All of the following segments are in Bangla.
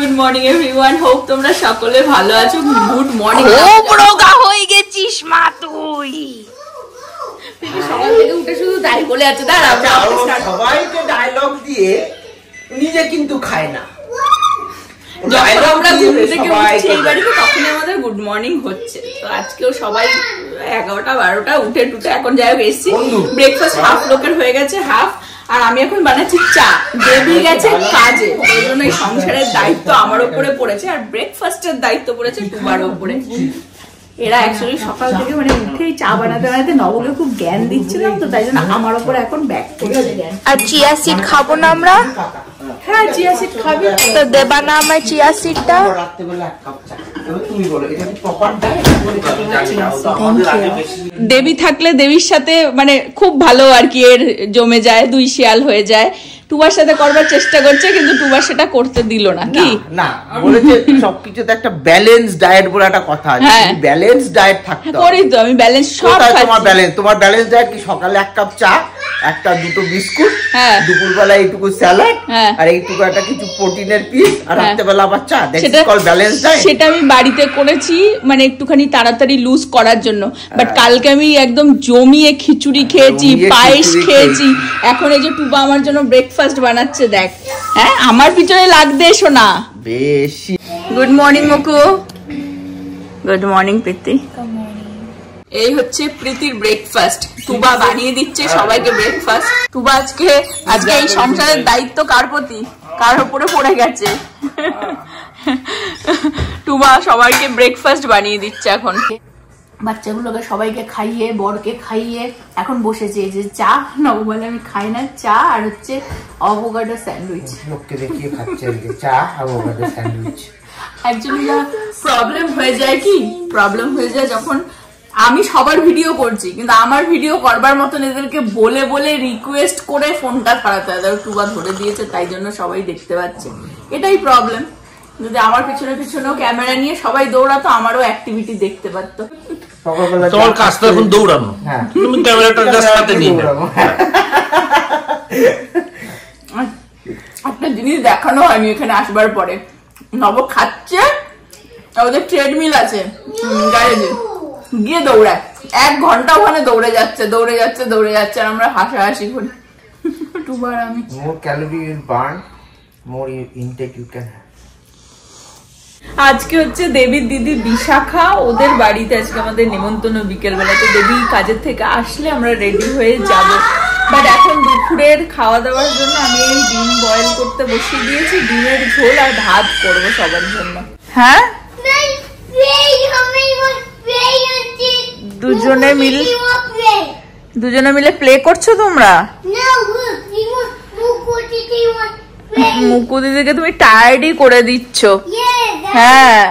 গুড মর্নিং এভরিওয়ান, হোপ তোমরা সকলে ভালো আছো। Good morning. খুব রোগা হয়ে গেছিস মা তুই। সকাল থেকে উঠে শুধু তাই বলে আছে। দাঁড়া, সবাইকে ডায়লগ দিয়ে নিজে কিন্তু খায় না। যখন আমরা ঘুম থেকে উঠছি এই বাড়িতে তখনই আমাদের গুড মর্নিং হচ্ছে। তো আজকেও সবাই 11টা 12টা উঠে টুটে এখন যাই হোক এসছি। ব্রেকফাস্ট হাফ লোকের হয়ে গেছে, হাফ। আর আমি এখন বানাচ্ছি চা। দেবী গেছে কাজে, ওই জন্য এই সংসারের দায়িত্ব আমার উপরে পড়েছে, আর ব্রেকফাস্টের দায়িত্ব পড়েছে টুবার উপরে। এরা অ্যাকচুয়ালি সকাল থেকে মানে উঠেই চা বানাতে বানাতে নবকে খুব জ্ঞান দিচ্ছিলাম, তো তাই জন্য আমার উপরে এখন ব্যাক করছে। আর চিয়া সিড খাবো না আমরা? হ্যাঁ, চিয়া সিড খাবি তো দেবা না আমার চিয়া সিডটা? দেবী থাকলে দেবীর সাথে মানে খুব ভালো আর কি, এর জমে যায়, দুই শিয়াল হয়ে যায়। টুবার সাথে করবার চেষ্টা করছে, কিন্তু টুবার সেটা করতে দিল না। কি না বলেছে সবকিছুতে একটা ব্যালেন্স ডায়েট বলে একটা কথা আছে। ব্যালেন্স ডায়েট থাকতে হবে। করি তো আমি ব্যালেন্স সব খাচ্ছি। তোমার ব্যালেন্স ডায়েট কি? সকালে 1 কাপ চা, একটা দুটো বিস্কুট, দুপুরবেলা এইটুকু স্যালাড, আর এইটুকু একটা কিছু প্রোটিনের পিস, আর রাত্রেবেলা আবার চা। That's call balance diet. সেটা আমি বাড়িতে করেছি মানে একটুখানি তাড়াতাড়ি লুজ করার জন্য। বাট কালকে আমি একদম জমিয়ে খিচুড়ি খেয়েছি, পায়েস খেয়েছি। এখন এই যে টুবা আমার জন্য ব্রেকফাস্ট বানাচ্ছে, দেখ। হ্যাঁ, আমার পিছনে লাগতে এসো না বেশি। Good morning Muku. Good morning Priti. এই হচ্ছে প্রীতির ব্রেকফাস্ট। টুবা বানিয়ে দিচ্ছে সবাইকে ব্রেকফাস্ট। টুবা আজকে এই সংসারের দায়িত্ব কার প্রতি? কার উপরে পড়ে গেছে। টুবা সবাইকে ব্রেকফাস্ট বানিয়ে দিচ্ছে এখন। বাচ্চাগুলোকে সবাইকে খাইয়ে, বরকে খাইয়ে এখন বসেছে এই যে চা। নব বলে আমি খাই না চা, আর হচ্ছে অ্যাভোকাডো স্যান্ডউইচ। লোককে দেখিয়ে খাচ্ছে চা অ্যাভোকাডো স্যান্ডউইচ। অ্যাকচুয়ালি প্রবলেম হয়ে যায় যখন আমি সবার ভিডিও করছি, কিন্তু আমার ভিডিও করবার মতন এদেরকে বলে বলে রিকোয়েস্ট করে ফোনটা খারাপ হয়। ধরো টুবা ধরে দিয়েছে, তাই জন্য সবাই দেখতে পাচ্ছে। এটাই প্রবলেম। যদি আমার পিছনে পিছনেও ক্যামেরা নিয়ে সবাই দৌড়াতো, আমারও অ্যাক্টিভিটি দেখতে পারতো। তোমার কাজ তো এখন দৌড়ানো, তুমি ক্যামেরাটা জাস্ট হাতে নিয়ে নাও। একটা জিনিস দেখানো হয়নি এখানে আসবার পরে। নব খাচ্ছে, ওদের ট্রেডমিল আছে গ্যারেজে, গিয়ে দৌড়ায় 1 ঘন্টা ওখানে দৌড়ে যাচ্ছে। আর আমরা হাসাহাসি করি। টুবার আমি more calorie you burn, more intake you can. আজকে হচ্ছে দেবীর দিদি বিশাখা, ওদের বাড়িতে আজকে আমাদের নিমন্ত্রণ বিকেলবেলা। তো দেবী কাজের থেকে আসলে আমরা রেডি হয়ে যাব। বাট এখন দুপুরের খাওয়া দাওয়ার জন্য আমি এই ডিম বয়েল করতে বসিয়ে দিয়েছি। ডিমের ঝোল আর ভাত করবো সবার জন্য। হ্যাঁ, দুজনে মিলে প্লে করছো তোমরা? মুকু দিদিকে তুমি টায়ার্ডই করে দিচ্ছ। হ্যাঁ,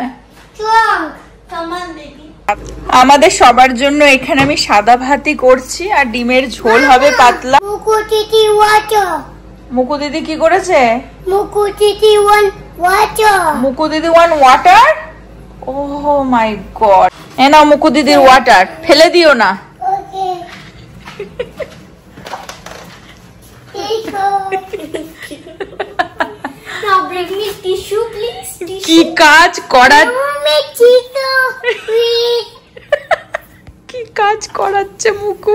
আমাদের সবার জন্য এখানে আমি সাদা ভাতই করছি, আর ডিমের ঝোল হবে পাতলা। মুকু দিদি কি করেছে? মুকু দিদি ওয়ান ওয়াটার। ওহ মাই গড। এ নাও মুকু দিদির ওয়াটার, ফেলে দিও না। কি কাজ করাচ্ছে মুকু?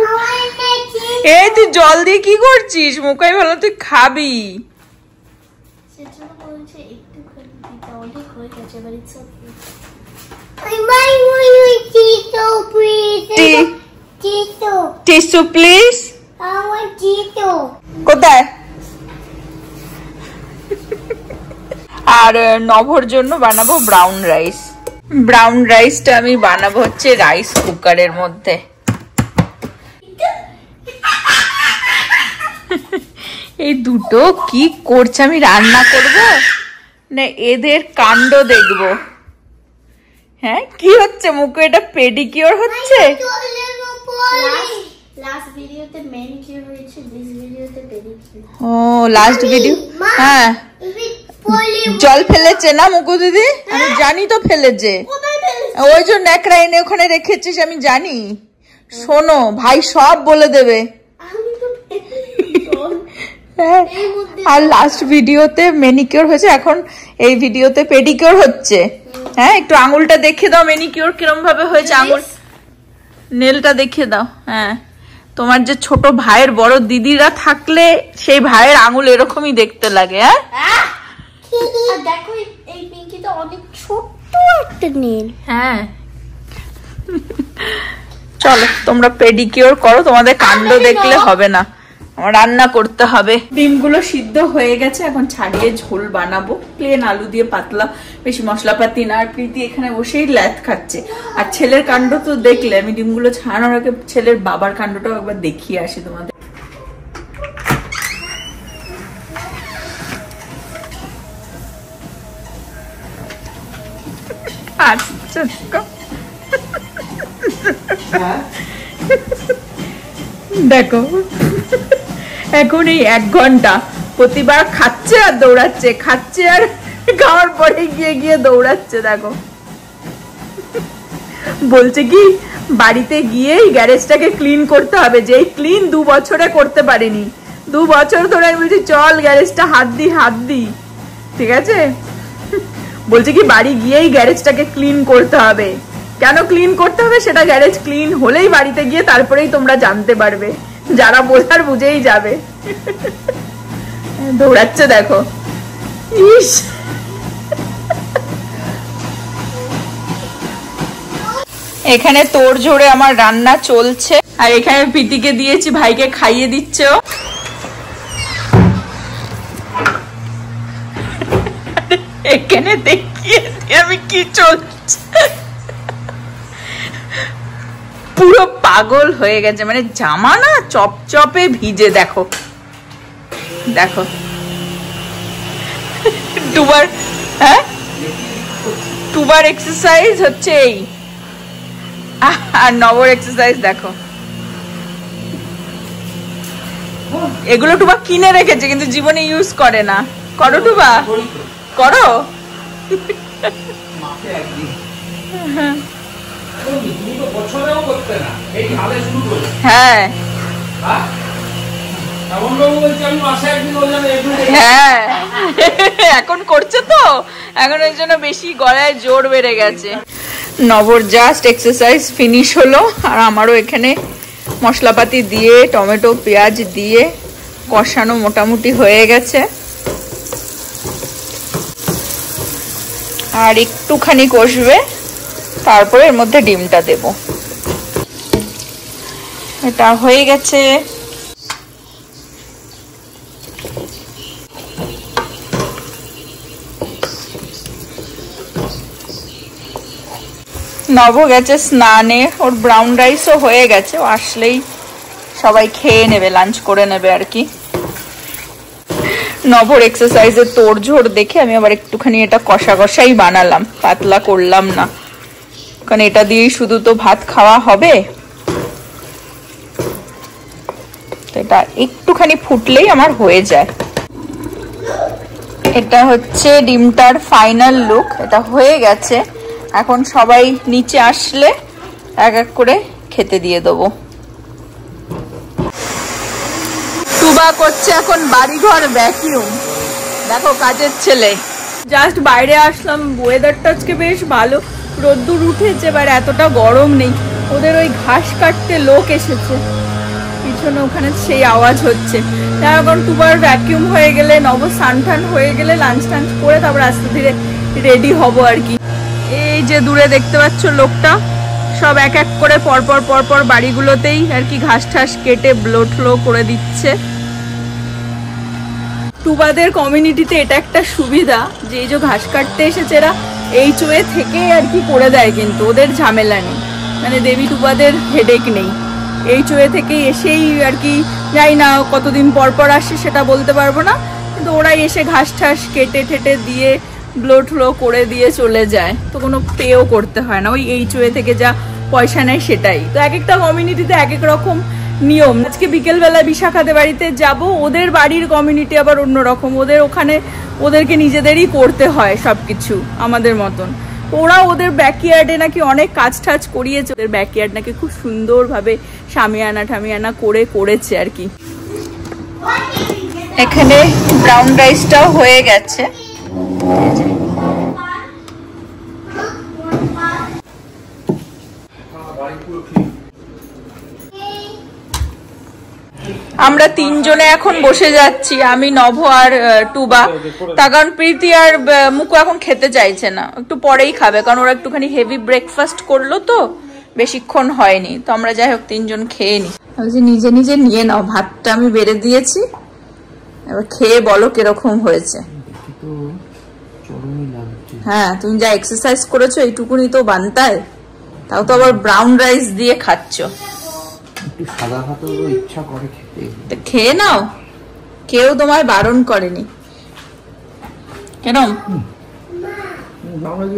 এই তুই জল দিয়ে কি করছিস? মুকাই ভালো, তুই খাবি। Tissue please. কোথায়? আর নভর জন্য বানাবো ব্রাউন রাইস। ব্রাউন রাইসটা আমি বানাবো হচ্ছে রাইস কুকারের মধ্যে। এই দুটো কি করছে? আমি রান্না করব না এদের কাণ্ড দেখবো? হ্যাঁ, কি হচ্ছে মুকু? এটা পেডিকিওর হচ্ছে? ও লাস্ট ভিডিও। হ্যাঁ, জল ফেলেছে না মুকু দিদি? আমি জানি তো ফেলেছে, ওই জন্য ন্যাকড়া এনে ওখানে রেখেছিস, আমি জানি। শোনো ভাই সব বলে দেবে। আর লাস্ট ভিডিওতে ম্যানিকিউর হয়েছে, এখন এই ভিডিওতে পেডিকিউর হচ্ছে। হ্যাঁ, একটু আঙুলটা দেখে দাও, ম্যানিকিউর কিরম ভাবে হয়েছে, আঙুল নেলটা দেখিয়ে দাও। হ্যাঁ, তোমার যে ছোট ভাইয়ের বড় দিদিরা থাকলে সেই ভাইয়ের আঙুল এরকমই দেখতে লাগে। হ্যাঁ, দেখো এই পিঙ্কিটা অনেক ছোট্ট একটা নীল। হ্যাঁ, চলো তোমরা পেডিকিউর করো, তোমাদের কাণ্ড দেখলে হবে না, আমার রান্না করতে হবে। ডিমগুলো সিদ্ধ হয়ে গেছে, এখন ছাড়িয়ে ঝোল বানাবো, প্লেন আলু দিয়ে পাতলা, বেশি মশলাপাতি না। আর প্রীতি এখানে বসেই ল্যাথ খাচ্ছে। আর ছেলের কাণ্ড তো দেখলে, আমি ডিমগুলো ছাড়ানোর আগে ছেলের বাবার কাণ্ডটাও একবার দেখিয়ে আসি তোমাদের। আচ্ছা দেখো, এখন এই 1 ঘন্টা প্রতিবার খাচ্ছে আর দৌড়াচ্ছে, খাচ্ছে আর খাওয়ার পরে গিয়ে গিয়ে দৌড়াচ্ছে। দেখো, বলছে কি বাড়িতে গিয়েই গ্যারেজটাকে ক্লিন করতে হবে, যেই ক্লিন 2 বছরে করতে পারিনি। 2 বছর ধরে আমি বলছি চল গ্যারেজটা হাত দি, ঠিক আছে। বলছে কি বাড়ি গিয়েই গ্যারেজটাকে ক্লিন করতে হবে। কেন ক্লিন করতে হবে সেটা গ্যারেজ ক্লিন হলেই বাড়িতে গিয়ে তারপরেই তোমরা জানতে পারবে, যারা বোঝার বুঝেই যাবে। দৌড়াচ্ছে দেখো, ইস। এখানে তোর জোরে আমার রান্না চলছে, আর এখানে প্রীতিকে দিয়েছি, ভাইকে খাইয়ে দিচ্ছে ও। এখানে দেখিয়েছি আমি কি চলছে, পুরো পাগল হয়ে গেছে, মানে জামা না চপচপে ভিজে। দেখো দেখো, টুবার এক্সারসাইজ হচ্ছে এই, আর নবর এক্সারসাইজ দেখো। এগুলো টুবা কিনে রেখেছে কিন্তু জীবনে ইউজ করে না। করো টুবা, করো। হ্যাঁ হ্যাঁ, এখন করছে তো, এখন ওই জন্য বেশি গলায় জোর বেড়ে গেছে। নবর জাস্ট এক্সারসাইজ ফিনিশ হলো, আর আমারও এখানে মশলাপাতি দিয়ে টমেটো পেঁয়াজ দিয়ে কষানো মোটামুটি হয়ে গেছে। আর একটুখানি কষবে, তারপরে এর মধ্যে ডিমটা দেব। এটা হয়ে গেছে। নব গেছে স্নানে, ওর ব্রাউন রাইসও হয়ে গেছে, ও আসলেই সবাই খেয়ে নেবে, লাঞ্চ করে নেবে আর কি। নবর এক্সারসাইজের তোড়জোড় দেখে আমি আবার একটুখানি এটা কষা কষাই বানালাম, পাতলা করলাম না, কারণ এটা দিয়েই শুধু তো ভাত খাওয়া হবে। এটা একটুখানি ফুটলেই আমার হয়ে যায়। এটা হচ্ছে ডিমটার ফাইনাল লুক, এটা হয়ে গেছে। এখন সবাই নিচে আসলে এক এক করে খেতে দিয়ে দেবো। টুবা করছে এখন বাড়িঘর ভ্যাকিউম, দেখো কাজের ছেলে। জাস্ট বাইরে আসলাম, ওয়েদারটা আজকে বেশ ভালো, রোদ্দুর উঠেছে, এবার এতটা গরম নেই। ওদের ওই ঘাস কাটতে লোক এসেছে পিছনে, ওখানে সেই আওয়াজ হচ্ছে। এখন টুবার ভ্যাকিউম হয়ে গেলে, নব স্নান টান হয়ে গেলে লাঞ্চ টাঞ্চ করে তারপর আস্তে ধীরে রেডি হব আর কি। এই যে দূরে দেখতে পাচ্ছ লোকটা, সব এক এক করে পরপর পরপর বাড়িগুলোতেই আর কি ঘাস ঠাস কেটে ব্লো ঠ্লো করে দিচ্ছে। টুবাদের কমিউনিটিতে এটা একটা সুবিধা যে এই যে ঘাস কাটতে এসেছে এরা এই চোয়ে থেকে আর কি করে দেয়, কিন্তু ওদের ঝামেলা নেই, মানে দেবী টুবাদের হেডেক নেই। এই চোয়ে থেকে এসেই আর কি, যাই না কতদিন পর পর আসে সেটা বলতে পারবো না, কিন্তু ওরাই এসে ঘাস ঠাস কেটে ঠেটে দিয়ে ব্লো ঠ্লো করে দিয়ে চলে যায়, তো কোনো পেও করতে হয় না। ওই এই চোয়ে থেকে যা পয়সা নেয় সেটাই। তো এক একটা কমিউনিটিতে এক এক রকম নিয়ম। আজকে বিকেলবেলা বিশাখাদের বাড়িতে যাব, ওদের বাড়ির কমিউনিটি আবার অন্যরকম, ওদের ওখানে ওদেরকে নিজেদেরই করতে হয় সবকিছু আমাদের মতন। ওরা ওদের ব্যাকইয়ার্ডে নাকি অনেক কাজ টাজ করিয়েছে, ওদের ব্যাকইয়ার্ড নাকি খুব সুন্দরভাবে সামিয়ানা ঠামিয়ানা করেছে আর কি। এখানে ব্রাউন রাইসটাও হয়ে গেছে। আমরা তিনজনে এখন বসে যাচ্ছি, আমি, নভ আর টুবা। তার কারণ প্রীতি আর মুকু এখন খেতে চাইছে না, একটু পরেই খাবে, কারণ ওরা একটুখানি হেভি ব্রেকফাস্ট করলো তো, বেশিক্ষণ হয়নি। তো আমরা যাই হোক তিনজন খেয়ে নি। নিজে নিজে নিয়ে নাও, ভাতটা আমি বেড়ে দিয়েছি, এবার খেয়ে বলো কিরকম হয়েছে। হ্যাঁ, তুমি যা এক্সারসাইজ করেছো এইটুকুনি তো বানতায়, তাও তো আবার ব্রাউন রাইস দিয়ে খাচ্ছ। সাদা ভাত ইচ্ছা করে খেতে, খেয়ে নাও, কেউ তোমায় বারণ করেনি। কেন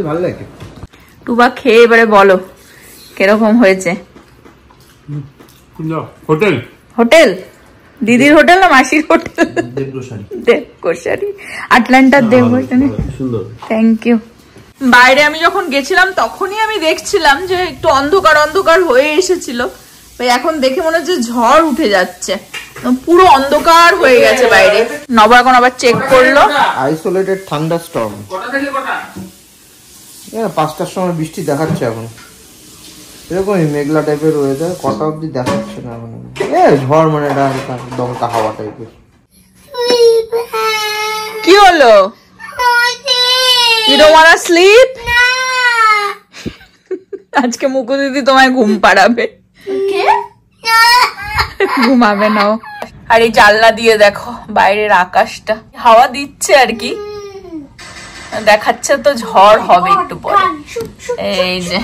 ভালো লাগে? টুবা খেয়ে এবারে বলো কিরকম হয়েছে। হোটেল হোটেল দিদির হোটেল না মাসির হোটেল? দেবগোসারি, আটলান্টার দেবগোসারি। Thank you. বাইরে আমি যখন গেছিলাম তখনই আমি দেখছিলাম যে একটু অন্ধকার অন্ধকার হয়ে এসেছিল, এখন দেখে মনে হচ্ছে ঝড় উঠে যাচ্ছে, পুরো অন্ধকার হয়ে গেছে বাইরে। নব এখন আবার চেক করলো, আইসোলেটেড থান্ডারস্টর্ম। 5টার সময় বৃষ্টি দেখাচ্ছে এখন, এরকমই মেঘলা টাইপের ওয়েদার, কটা অব্দি দেখাচ্ছে না এখন। ঝড় মানে এটা দমকা হাওয়া টাইপের। কি হলো? You don't wanna sleep? আজকে মুকু দিদি তোমায় ঘুম পাড়াবে। ঘুমাবে নাও। আর এই জানলা দিয়ে দেখো বাইরের আকাশটা, হাওয়া দিচ্ছে আর কি, দেখাচ্ছে তো ঝড় হবে একটু পরে। এই যে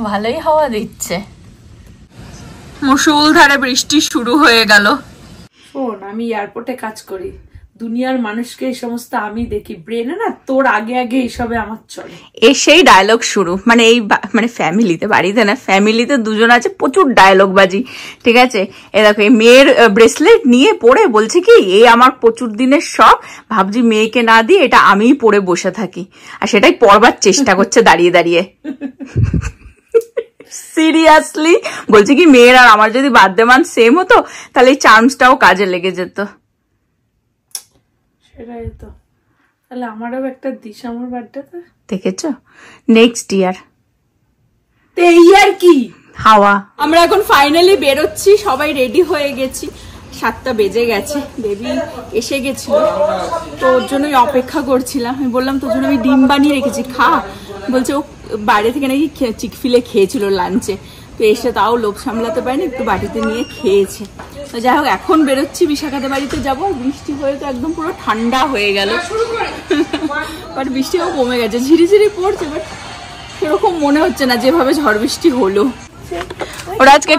ভালোই হাওয়া দিচ্ছে, মুষলধারে বৃষ্টি শুরু হয়ে গেল। শোন, আমি এয়ারপোর্টে কাজ করি, দুনিয়ার মানুষকে এই সমস্ত আমি দেখি, ব্রেনে না তোর আগে আগে এইসবে আমার চলে। সেই ডায়লগ শুরু, মানে এই মানে ফ্যামিলিতে, বাড়িতে না, ফ্যামিলিতে দুজন আছে, প্রচুর ডায়লগ বাজি। ঠিক আছে, এ দেখো এই মেয়ের ব্রেসলেট নিয়ে পরে বলছে কি এই আমার প্রচুর দিনের শখ, ভাবছি মেয়েকে না দিয়ে এটা আমিই পরে বসে থাকি, আর সেটাই পরবার চেষ্টা করছে দাঁড়িয়ে দাঁড়িয়ে। সিরিয়াসলি বলছে কি মেয়ের আর আমার যদি বার্থডে মান্থ সেম হতো তাহলে এই চার্মসটাও কাজে লেগে যেত। সেটাই তো, তাহলে আমারও একটা দিস আমার বার্থডেতে। দেখেছো, নেক্সট ইয়ার। এই আর কি হাওয়া। আমরা এখন ফাইনালি বেরোচ্ছি, সবাই রেডি হয়ে গেছি, 7টা বেজে গেছে, বেবি এসে গেছিল, তো ওর জন্যই অপেক্ষা করছিলাম। আমি বললাম তোর জন্য আমি ডিম বানিয়ে রেখেছি, খা। বলছে ও বাইরে থেকে নাকি চিকফিলে খেয়েছিল লাঞ্চে, তো এসে তাও লোভ সামলাতে পারেনি, একটু বাড়িতে নিয়ে খেয়েছে। তো যাই হোক এখন বেরোচ্ছি, বিশাখাদের বাড়িতে যাবো। বৃষ্টি হয়ে তো একদম পুরো ঠান্ডা হয়ে গেল, বাট বৃষ্টিও কমে গেছে, ঝিরিঝিরি পড়ছে, বাট সেরকম মনে হচ্ছে না যেভাবে ঝড় বৃষ্টি হলো। ওরা আজকে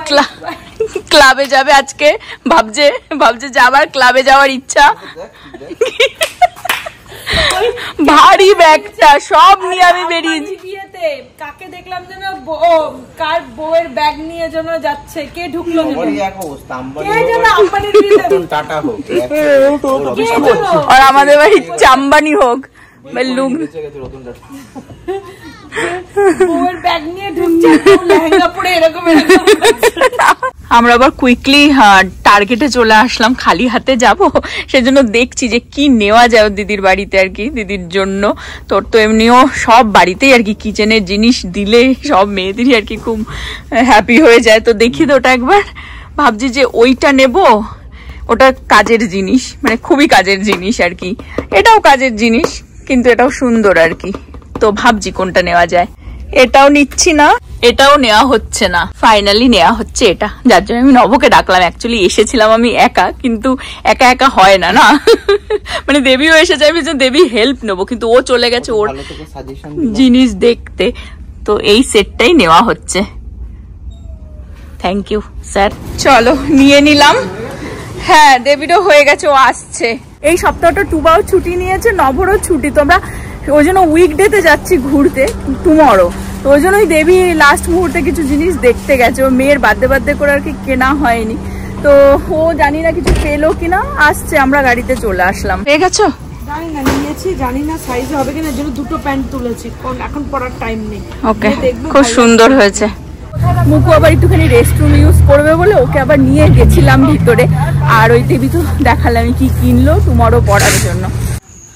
ক্লাবে যাবে, আজকে ভাবছে যাবার, ক্লাবে যাওয়ার ইচ্ছা। ভারী ব্যাগটা সব নিয়ে আমি বেরিয়েছি। বিয়েতে কাকে দেখলাম যেন কার বউয়ের ব্যাগ নিয়ে যেন যাচ্ছে, কে ঢুকলো আর আমাদের বাড়ি চাম্বানি হোক, আমরা আবার কুইকলি টার্গেটে চলে আসলাম, খালি হাতে যাব, সেজন্য দেখছি যে কি নেওয়া যায় দিদির বাড়িতে আর কি, দিদির জন্য। তোর তো এমনিও সব বাড়িতেই আর কি কিচেনের জিনিস দিলে সব মেয়েদেরই আর কি খুব হ্যাপি হয়ে যায়, তো দেখি তো ওটা একবার। ভাবছি যে ওইটা নেব, ওটা কাজের জিনিস, মানে খুবই কাজের জিনিস আর কি, এটাও কাজের জিনিস কিন্তু এটাও সুন্দর আর কি, তো ভাবছি কোনটা নেওয়া যায়। এটাও নিচ্ছি না, এটাও নেওয়া হচ্ছে না, ফাইনালি নেওয়া হচ্ছে এটা, যার জন্য আমি নবকে ডাকলাম। অ্যাকচুয়ালি এসেছিলাম আমি একা, কিন্তু একা একা হয় না না, মানে দেবীও এসে যাবে যে দেবী হেল্প নেবো, কিন্তু ও চলে গেছে ওর জিনিস দেখতে, তো এই সেটটাই নেওয়া হচ্ছে। Thank you sir. চলো নিয়ে নিলাম। হ্যাঁ দেবীরও হয়ে গেছে, ও আসছে। এই সপ্তাহটা টুবাও ছুটি নিয়েছে, নভরও ছুটি, তো আমরা ওই জন্য উইকডেতে যাচ্ছি ঘুরতে টুমরো, তো ওই জন্যই দেবী লাস্ট মুহূর্তে কিছু জিনিস দেখতে গেছে, ওর মেয়ের বার্থডে করে আর কি কেনা হয়নি, তো ও জানি না কিছু পেলো কিনা, আসছে, আমরা গাড়িতে চলে আসলাম। পেয়ে গেছো? জানি না, নিয়েছি, জানি না সাইজ হবে কিনা, জন্য দুটো প্যান্ট তুলেছি, এখন পরার টাইম নেই। ওকে, খুব সুন্দর হয়েছে। মুকু আবার একটুখানি রেস্টরুম ইউজ করবে বলে ওকে আবার নিয়ে গেছিলাম ভিতরে, আর ওই দেবী তো দেখালাম কি কিনলো টুমরো পড়ার জন্য।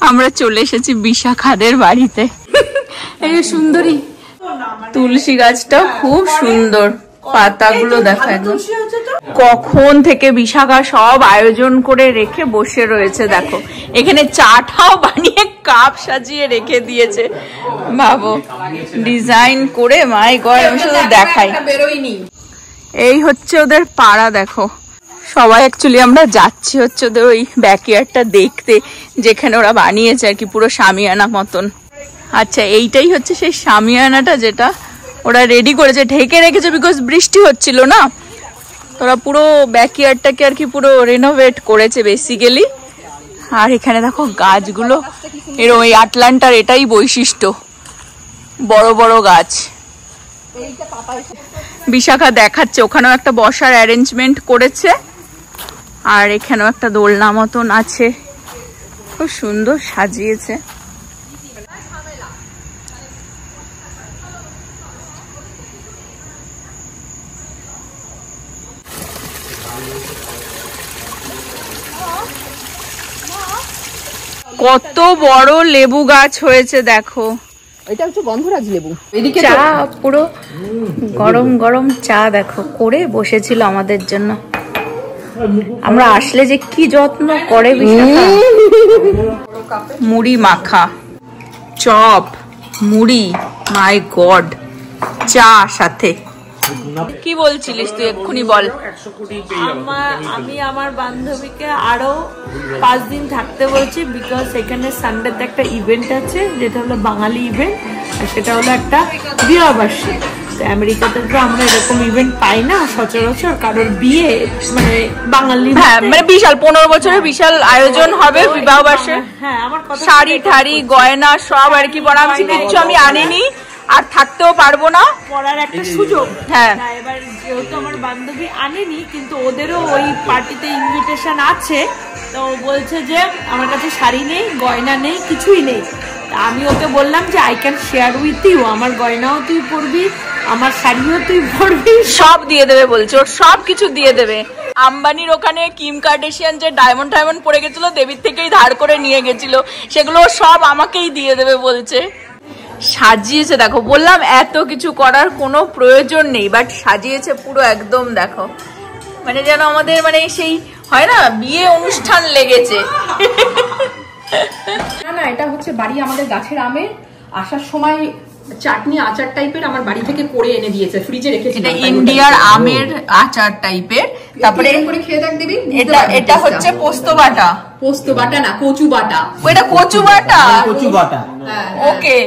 আমরা চলে এসেছি বিশাখাদের বাড়িতে। এই সুন্দরী তুলসী গাছটা খুব সুন্দর, পাতাগুলো দেখা একদম। কখন থেকে বিশাখা সব আয়োজন করে রেখে বসে রয়েছে দেখো, এখানে চাটাও বানিয়ে কাপ সাজিয়ে রেখে দিয়েছে। ভাবো ডিজাইন করে, মাই গড আমি শুধু দেখাই। এই হচ্ছে ওদের পাড়া দেখো, সবাই অ্যাকচুয়ালি আমরা যাচ্ছি হচ্ছে ওদের ওই ব্যাকইয়ার্ডটা দেখতে, যেখানে ওরা বানিয়েছে আর কি পুরো শামিয়ানা মতন। আচ্ছা এইটাই হচ্ছে সেই শামিয়ানাটা যেটা ওরা রেডি করেছে, ঢেকে রেখেছে বিকজ বৃষ্টি হচ্ছিল না। ওরা পুরো ব্যাকইয়ার্ডটাকে আর কি পুরো রেনোভেট করেছে বেসিক্যালি। আর এখানে দেখো গাছগুলো, এর ওই আটলান্টার এটাই বৈশিষ্ট্য, বড় বড় গাছ। বিশাখা দেখাচ্ছে ওখানেও একটা বসার অ্যারেঞ্জমেন্ট করেছে, আর এখানেও একটা দোলনা মতন আছে, খুব সুন্দর সাজিয়েছে। কত বড় লেবু গাছ হয়েছে দেখো, এটা হচ্ছে গন্ধরাজ লেবু। এদিকে চা, পুরো গরম গরম চা দেখো করে বসেছিল আমাদের জন্য। আমরা আসলে যে কি যত্ন করে বিশাখা। মুড়ি মাখা, চপ, মুড়ি, মাই গড, চা সাথে। কি বলছিলিস তুই এক্ষুনি বল। আমি আমার বান্ধবীকে আরো 5 দিন থাকতে বলছি, বিকজ এখানে সানডেতে একটা ইভেন্ট আছে যেটা হলো বাঙালি ইভেন্ট, আর সেটা হলো একটা বিবাহবার্ষিক। আমেরিকাতে তো আমরা এরকম ইভেন্ট পাই না সচরাচর, কারোর বিয়ে মানে বাঙালি, হ্যাঁ মানে বিশাল 15 বছরের বিশাল আয়োজন হবে বিবাহবার্ষিক। হ্যাঁ আমার শাড়ি ঠাড়ি গয়না সব আর কি বনামছি, কিচ্ছু আমি আনিনি আর থাকতেও পারবো না, পড়ার একটা সুযোগ। হ্যাঁ এবার যেহেতু আমার বান্ধবী আনেনি, কিন্তু ওদেরও ওই পার্টিতে ইনভিটেশন আছে, তো বলছে যে আমার কাছে শাড়ি নেই, গয়না নেই, কিছুই নেই। আমি ওকে বললাম যে I can share with you, আমার গয়নাও তুই পরবি, আমার শাড়িও তুই পরবি, সব দিয়ে দেবে বলছে, ওর সব কিছু দিয়ে দেবে। আম্বানির ওখানে কিম কার্ডেশিয়ান যে ডায়মন্ড টায়মন্ড পরে গেছিল, দেবীর থেকেই ধার করে নিয়ে গেছিল, সেগুলো সব আমাকেই দিয়ে দেবে বলছে। সাজিয়েছে দেখো, বললাম এত কিছু করার কোনো প্রয়োজন নেই, বাট সাজিয়েছে পুরো একদম দেখো, মানে যেন আমাদের মানে সেই হয় না বিয়ে অনুষ্ঠান লেগেছে। না না, এটা হচ্ছে বাড়ি আমাদের গাছের আমের, আসার সময় চাটনি আচার টাইপের আমার বাড়ি থেকে করে এনে দিয়েছে, ফ্রিজে রেখেছি। এটা ইন্ডিয়ার আমের আচার টাইপের। তারপরে করে খেয়ে দেখ দিবি। এটা হচ্ছে পোস্ত বাটা। পোস্ত বাটা না, কচু বাটা। ওইটা কচু বাটা, কচু বাটা। ওকে।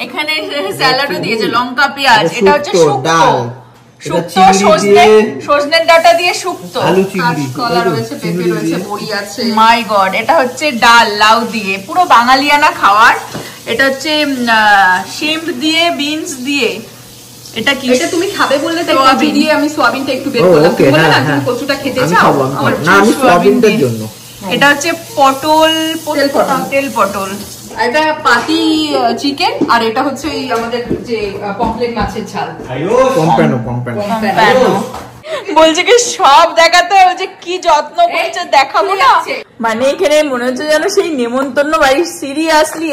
এখানে স্যালাডও দিয়েছে, লঙ্কা পেঁয়াজ। এটা হচ্ছে শুক্তো, শুক্তো সজনের ডাঁটা দিয়ে শুক্তো, আলু চিংড়ি, কলা রয়েছে, পেঁপে রয়েছে, বড়ি আছে। মাই গড। এটা হচ্ছে ডাল লাউ দিয়ে, পুরো বাঙালিয়ানা খাবার। এটা হচ্ছে শিম্প দিয়ে, বিনস দিয়ে। এটা কি? এটা তুমি খাবে বললে তো সোয়াবিন দিয়ে আমি সোয়াবিনটা একটু বের করলাম। তুমি বললে না তুমি কচুটা খেতে চাও, আমার না আমি সোয়াবিনটার জন্য। এটা হচ্ছে পটল, তেল পটল। এটা পাতি চিকেন, আর এটা হচ্ছে এই আমাদের যে পমফ্রেট মাছের ঝাল। পম্পানো। বলছে কি সব দেখাতে হবে, যে কি যত্ন করেছে দেখাবো না। মানে এখানে মনে হচ্ছে যেন সেই নেমন্তন্ন বাড়ি। সিরিয়াসলি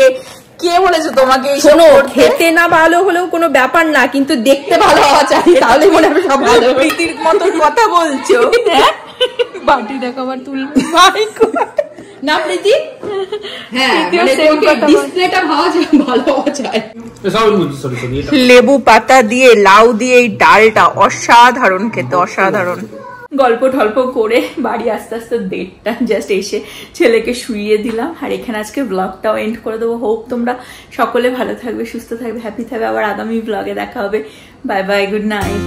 কে বলেছে তোমাকে? শোনো, খেতে না ভালো হলেও কোনো ব্যাপার না, কিন্তু দেখতে ভালো হওয়া চাই, তাহলে মনে হবে সব ভালো। প্রীতির মতন কথা বলছো। বাটি দেখো আবার তুলবে না প্রীতি? হ্যাঁ, ডিসপ্লেটা ভালো হওয়া চাই। লেবু পাতা দিয়ে লাউ দিয়ে এই ডালটা অসাধারণ খেতে, অসাধারণ। গল্প টল্প করে বাড়ি আস্তে আস্তে 1:30 জাস্ট এসে ছেলেকে শুইয়ে দিলাম। আর এখানে আজকে ব্লগটাও এন্ড করে দেবো। হোপ তোমরা সকলে ভালো থাকবে, সুস্থ থাকবে, হ্যাপি থাকবে। আবার আগামী ব্লগে দেখা হবে। Bye bye, good night.